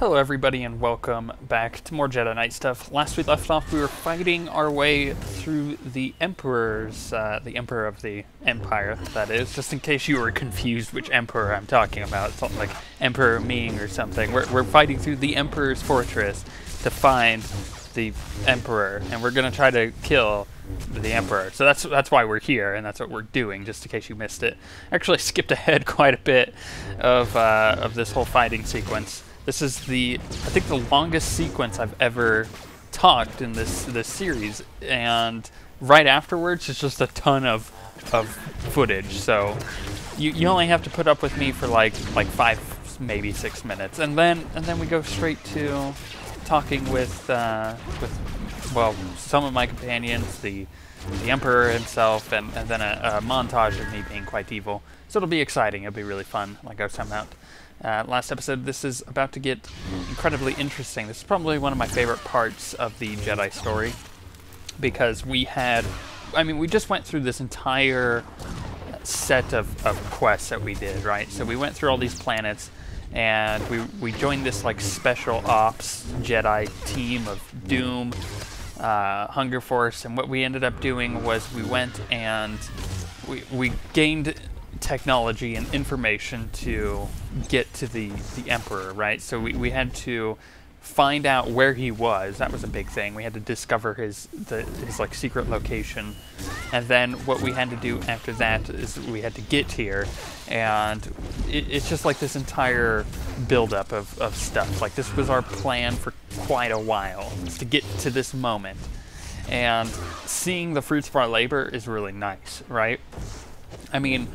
Hello everybody and welcome back to more Jedi Knight stuff. Last we left off, we were fighting our way through the Emperor's, the Emperor of the Empire, that is, just in case you were confused which Emperor I'm talking about. It's not like Emperor Ming or something. We're fighting through the Emperor's fortress to find the Emperor, and we're gonna try to kill the Emperor. So that's why we're here, and that's what we're doing, just in case you missed it. Actually skipped ahead quite a bit of this whole fighting sequence. This is I think the longest sequence I've ever talked in this series, and right afterwards it's just a ton of footage. So you only have to put up with me for like 5, maybe 6 minutes, and then we go straight to talking with well, some of my companions, the Emperor himself, and then a montage of me being quite evil. So it'll be exciting. It'll be really fun, like I was talking about last episode. This is about to get incredibly interesting. This is probably one of my favorite parts of the Jedi story, because we just went through this entire set of quests that we did, right? So we went through all these planets, and we joined this like special ops Jedi team of Doom, Hunger Force, and what we ended up doing was we went and we gained technology and information to get to the Emperor, right? So we had to find out where he was. That was a big thing. We had to discover his like secret location, and then what we had to do after that is we had to get here, and it's just like this entire buildup of stuff. Like, this was our plan for quite a while, is to get to this moment, and seeing the fruits of our labor is really nice, right? I mean,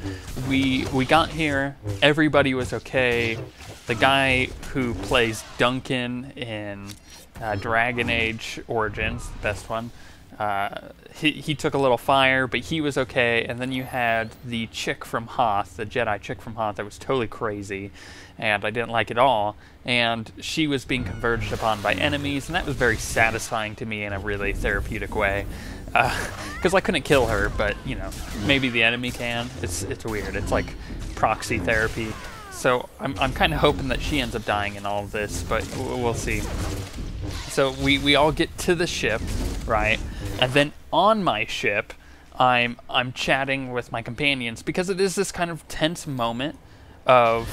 we got here, everybody was okay. The guy who plays Duncan in Dragon Age Origins, the best one, he took a little fire, but he was okay. And then you had the chick from Hoth, the Jedi chick from Hoth, that was totally crazy, and I didn't like it all. And she was being converged upon by enemies, and that was very satisfying to me in a really therapeutic way. Because I couldn't kill her, but, you know, maybe the enemy can. It's weird. It's like proxy therapy. So I'm kind of hoping that she ends up dying in all of this, but we'll see. So we all get to the ship, right? And then on my ship, I'm chatting with my companions, because it is this kind of tense moment of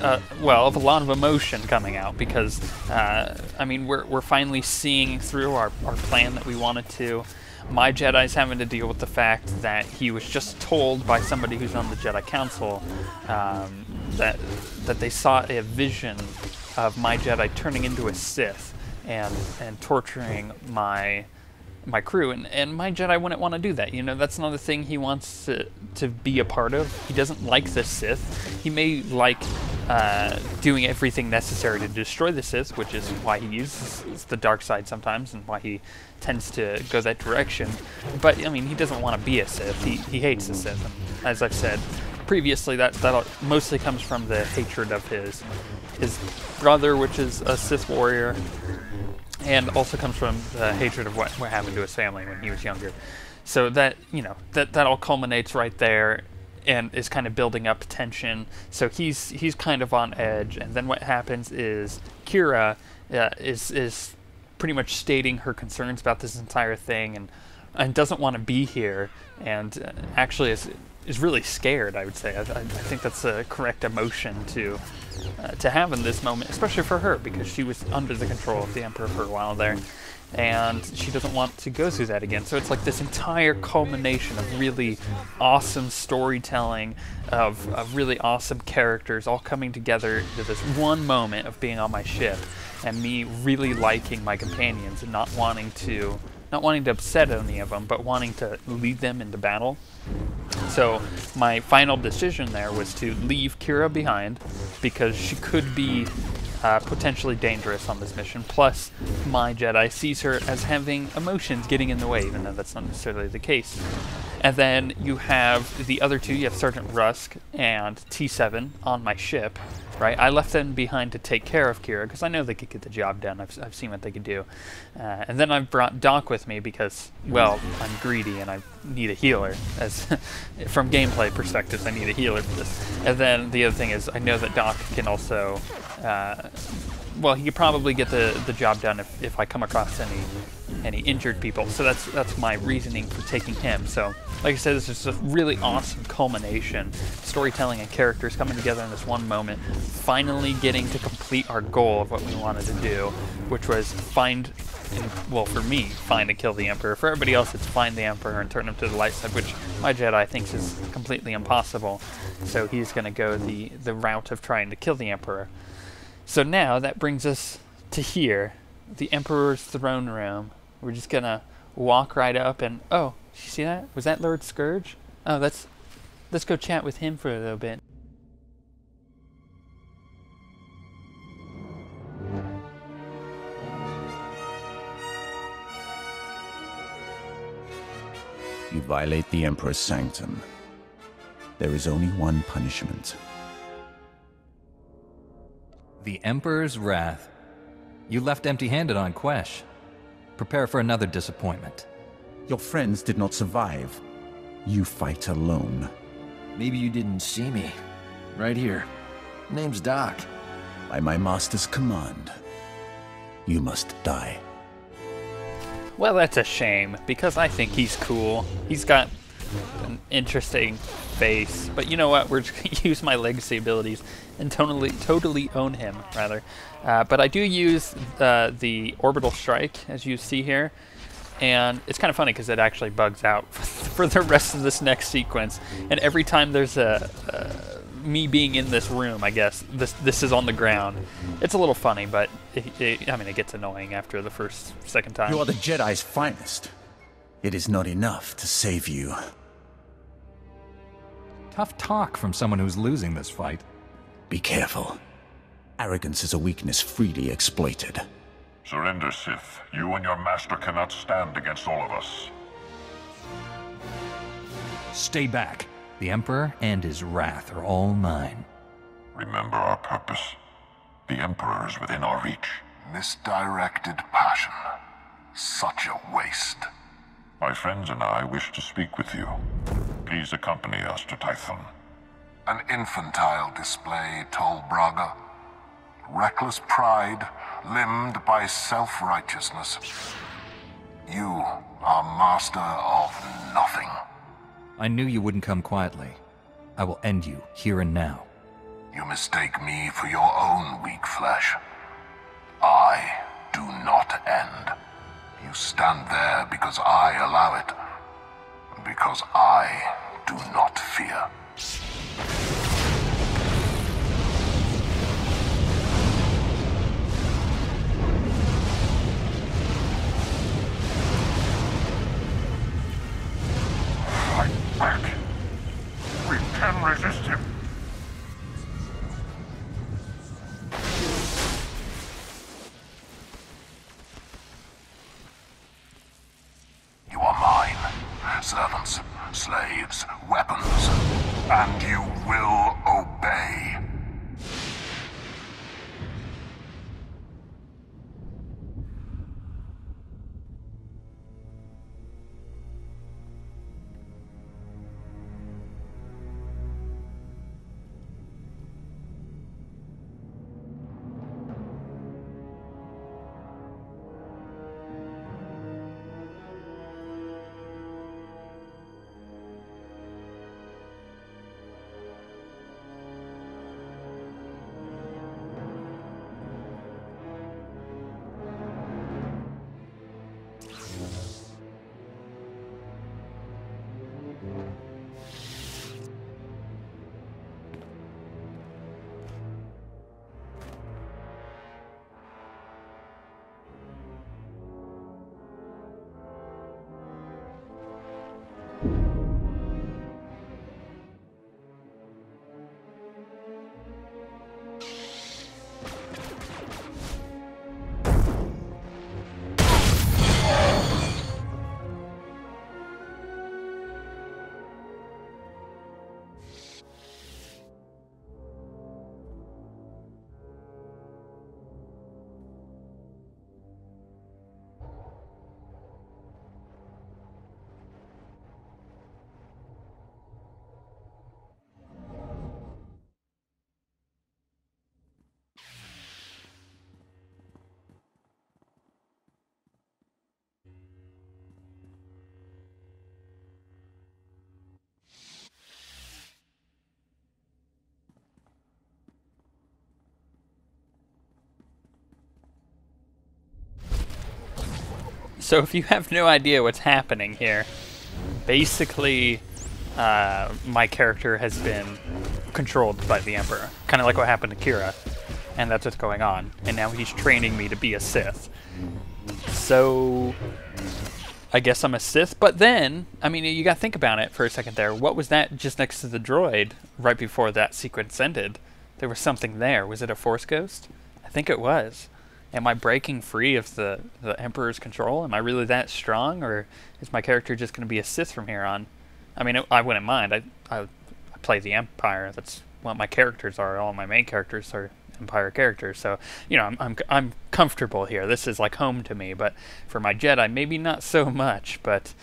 a lot of emotion coming out, because I mean, we're finally seeing through our plan that we wanted to. My Jedi's having to deal with the fact that he was just told by somebody who's on the Jedi Council that they saw a vision of my Jedi turning into a Sith and torturing my crew, and my Jedi wouldn't want to do that. You know, that's not a thing he wants to be a part of. He doesn't like the Sith. He may like doing everything necessary to destroy the Sith, which is why he uses the dark side sometimes, and why he tends to go that direction. But I mean, he doesn't want to be a Sith. He hates the Sith, and as I've said previously, that mostly comes from the hatred of his brother, which is a Sith warrior, and also comes from the hatred of what happened to his family when he was younger. So that, you know, that all culminates right there, and is kind of building up tension. So he's kind of on edge, and then what happens is Kira is pretty much stating her concerns about this entire thing, and doesn't want to be here, and actually is really scared, I would say. I think that's a correct emotion to have in this moment, especially for her, because she was under the control of the Emperor for a while there, and she doesn't want to go through that again. So it's like this entire culmination of really awesome storytelling, of really awesome characters all coming together to this one moment of being on my ship, and me really liking my companions and not wanting to upset any of them, but wanting to lead them into battle. So my final decision there was to leave Kira behind, because she could be potentially dangerous on this mission. Plus, my Jedi sees her as having emotions getting in the way, even though that's not necessarily the case. And then you have the other two. You have Sergeant Rusk and T7 on my ship, right? I left them behind to take care of Kira, because I know they could get the job done. I've seen what they could do. And then I've brought Doc with me because, well, I'm greedy and I need a healer. As from gameplay perspectives, I need a healer for this. And then the other thing is, I know that Doc can also well, he could probably get the job done if I come across any injured people. So that's my reasoning for taking him. So, like I said, this is a really awesome culmination. Storytelling and characters coming together in this one moment, finally getting to complete our goal of what we wanted to do, which was well, for me, find and kill the Emperor. For everybody else, it's find the Emperor and turn him to the light side, which my Jedi thinks is completely impossible. So he's going to go the route of trying to kill the Emperor. So now that brings us to here, the Emperor's throne room. We're just going to walk right up and, oh, you see that? Was that Lord Scourge? Oh, let's go chat with him for a little bit. You violate the Emperor's sanctum. There is only one punishment. The Emperor's wrath. You left empty-handed on Quesh. Prepare for another disappointment. Your friends did not survive. You fight alone. Maybe you didn't see me. Right here. Name's Doc. By my master's command, you must die. Well, that's a shame, because I think he's cool. He's got an interesting face. But you know what? We're just going to use my legacy abilities and totally own him, rather. But I do use the orbital strike, as you see here. And it's kind of funny because it actually bugs out for the rest of this next sequence. And every time there's me being in this room, I guess, this is on the ground. It's a little funny, but I mean, it gets annoying after the second time. You are the Jedi's finest. It is not enough to save you. Tough talk from someone who's losing this fight. Be careful. Arrogance is a weakness freely exploited. Surrender, Sith. You and your master cannot stand against all of us. Stay back. The Emperor and his wrath are all mine. Remember our purpose. The Emperor is within our reach. Misdirected passion. Such a waste. My friends and I wish to speak with you. Please accompany us to Tython. An infantile display, Tol Braga. Reckless pride, limbed by self-righteousness. You are master of nothing. I knew you wouldn't come quietly. I will end you here and now. You mistake me for your own weak flesh. I do not end. You stand there because I allow it. Because I do not fear. Fight back. We can resist him. You are mine. Servants, slaves, weapons. And you will obey. So if you have no idea what's happening here, basically my character has been controlled by the Emperor. Kind of like what happened to Kira. And that's what's going on. And now he's training me to be a Sith. So I guess I'm a Sith. But then, I mean, you gotta think about it for a second there. What was that just next to the droid right before that sequence ended? There was something there. Was it a Force ghost? I think it was. Am I breaking free of the Emperor's control? Am I really that strong? Or is my character just going to be a Sith from here on? I mean, I wouldn't mind. I play the Empire. That's what my characters are. All my main characters are Empire characters. So, you know, I'm comfortable here. This is like home to me. But for my Jedi, maybe not so much. But,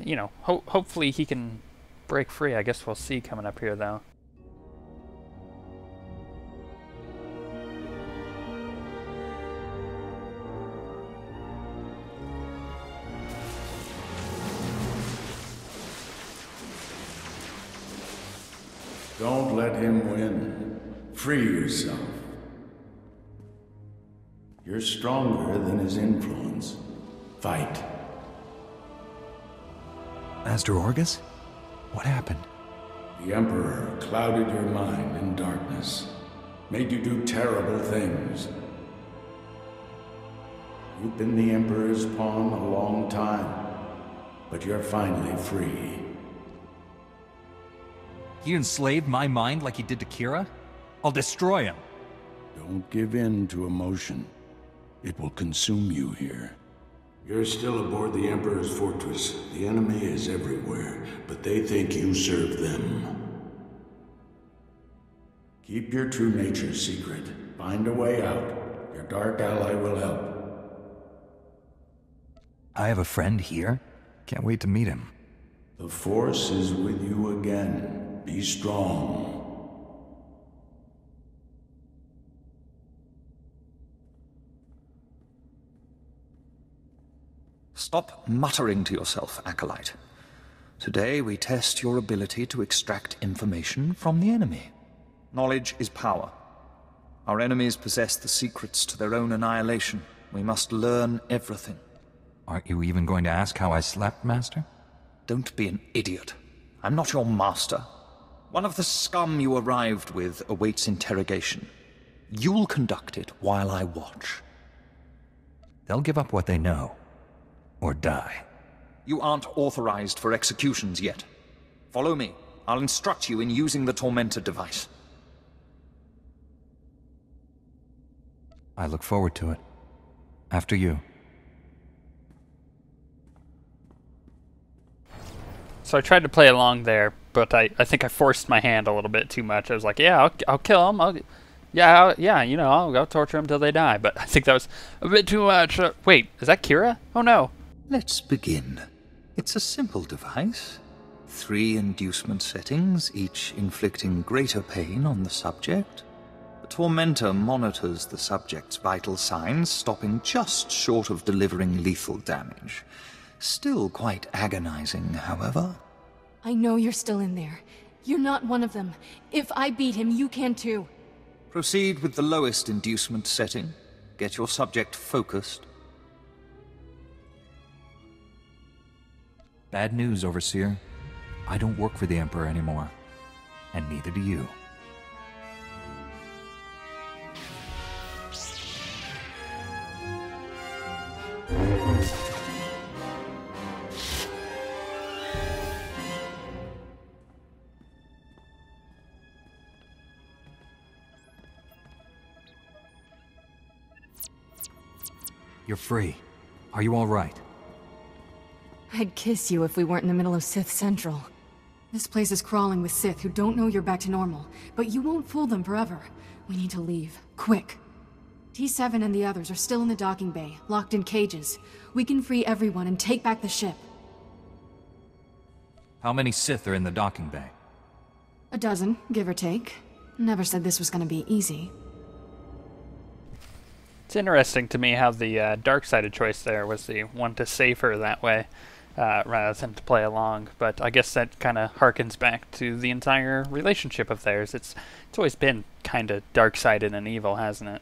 you know, hopefully he can break free. I guess we'll see coming up here, though. Don't let him win. Free yourself. You're stronger than his influence. Fight. Master Orgus? What happened? The Emperor clouded your mind in darkness, made you do terrible things. You've been the Emperor's pawn a long time, but you're finally free. He enslaved my mind like he did to Kira? I'll destroy him. Don't give in to emotion. It will consume you here. You're still aboard the Emperor's fortress. The enemy is everywhere, but they think you serve them. Keep your true nature secret. Find a way out. Your dark ally will help. I have a friend here. Can't wait to meet him. The Force is with you again. Be strong. Stop muttering to yourself, Acolyte. Today we test your ability to extract information from the enemy. Knowledge is power. Our enemies possess the secrets to their own annihilation. We must learn everything. Aren't you even going to ask how I slept, Master? Don't be an idiot. I'm not your master. One of the scum you arrived with awaits interrogation. You'll conduct it while I watch. They'll give up what they know. Or die. You aren't authorized for executions yet. Follow me. I'll instruct you in using the Tormentor device. I look forward to it. After you. So I tried to play along there, but I think I forced my hand a little bit too much. I was like, yeah, I'll kill them. Yeah, you know, I'll go torture them till they die. But I think that was a bit too much. Wait, is that Kira? Oh no. Let's begin. It's a simple device. 3 inducement settings, each inflicting greater pain on the subject. The Tormentor monitors the subject's vital signs, stopping just short of delivering lethal damage. Still quite agonizing, however. I know you're still in there. You're not one of them. If I beat him, you can too. Proceed with the lowest inducement setting. Get your subject focused. Bad news, Overseer. I don't work for the Emperor anymore. And neither do you. You're free. Are you all right? I'd kiss you if we weren't in the middle of Sith Central. This place is crawling with Sith who don't know you're back to normal, but you won't fool them forever. We need to leave. Quick. T7 and the others are still in the docking bay, locked in cages. We can free everyone and take back the ship. How many Sith are in the docking bay? A dozen, give or take. Never said this was gonna be easy. It's interesting to me how the dark-sided choice there was the one to save her that way, rather than to play along. But I guess that kind of harkens back to the entire relationship of theirs. It's always been kind of dark-sided and evil, hasn't it?